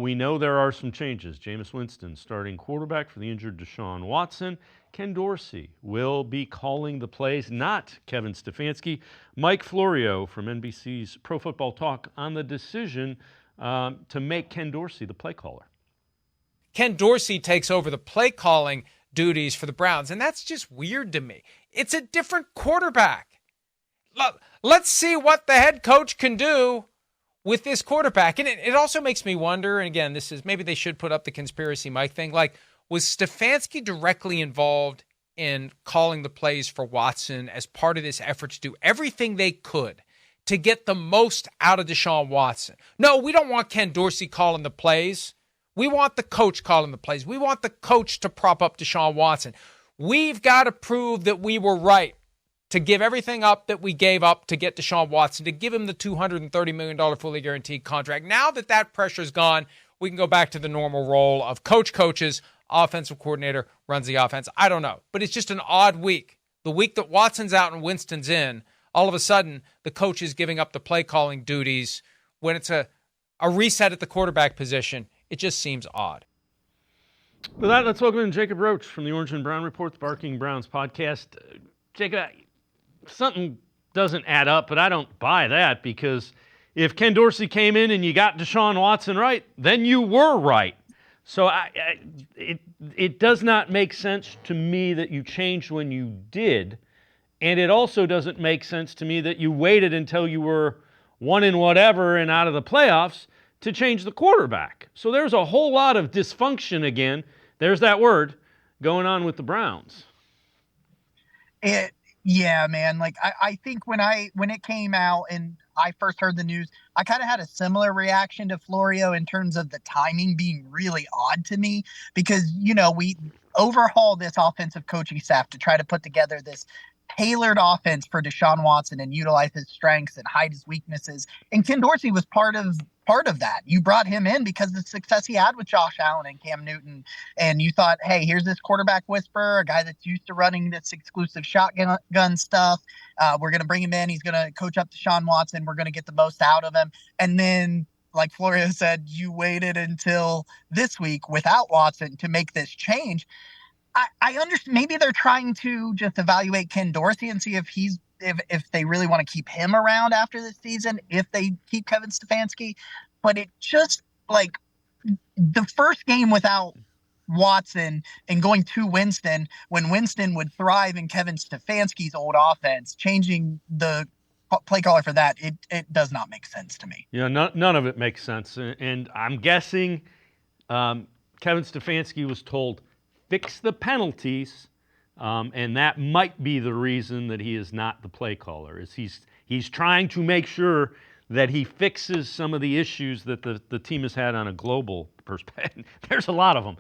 We know there are some changes. Jameis Winston starting quarterback for the injured Deshaun Watson. Ken Dorsey will be calling the plays, not Kevin Stefanski. Mike Florio from NBC's Pro Football Talk on the decision to make Ken Dorsey the play caller. Ken Dorsey takes over the play calling duties for the Browns, and that's just weird to me. It's a different quarterback. Let's see what the head coach can do with this quarterback. And it also makes me wonder, and again, this is maybe they should put up the conspiracy Mike thing, like, was Stefanski directly involved in calling the plays for Watson as part of this effort to do everything they could to get the most out of Deshaun Watson? No, we don't want Ken Dorsey calling the plays. We want the coach calling the plays. We want the coach to prop up Deshaun Watson. We've got to prove that we were right to give everything up that we gave up to get Deshaun Watson, to give him the $230 million fully guaranteed contract. Now that that pressure's gone, we can go back to the normal role of coaches, offensive coordinator runs the offense. I don't know, but it's just an odd week. The week that Watson's out and Winston's in, all of a sudden the coach is giving up the play calling duties when it's a reset at the quarterback position. It just seems odd. With that, let's welcome in Jacob Roach from the Orange and Brown Report, the Barking Browns podcast. Jacob, something doesn't add up, but I don't buy that, because if Ken Dorsey came in and you got Deshaun Watson right, then you were right. So it does not make sense to me that you changed when you did, and it also doesn't make sense to me that you waited until you were one in whatever and out of the playoffs to change the quarterback. So there's a whole lot of dysfunction again. There's that word going on with the Browns. Yeah, man. Like I think when it came out and I first heard the news, I kind of had a similar reaction to Florio in terms of the timing being really odd to me, because, we overhauled this offensive coaching staff to try to put together this tailored offense for Deshaun Watson and utilize his strengths and hide his weaknesses. And Ken Dorsey was part of that. You brought him in because of the success he had with Josh Allen and Cam Newton. And you thought, hey, here's this quarterback whisperer, a guy that's used to running this exclusive shotgun stuff. We're going to bring him in. He's going to coach up Deshaun Watson. We're going to get the most out of him. And then, like Florio said, you waited until this week without Watson to make this change. I understand maybe they're trying to just evaluate Ken Dorsey and see if they really want to keep him around after this season, if they keep Kevin Stefanski. But it just, like, the first game without Watson and going to Winston, when Winston would thrive in Kevin Stefanski's old offense, changing the play caller for that, it does not make sense to me. Yeah, none of it makes sense. And I'm guessing Kevin Stefanski was told, fix the penalties, and that might be the reason that he is not the play caller. Is he's trying to make sure that he fixes some of the issues that the team has had on a global perspective. There's a lot of them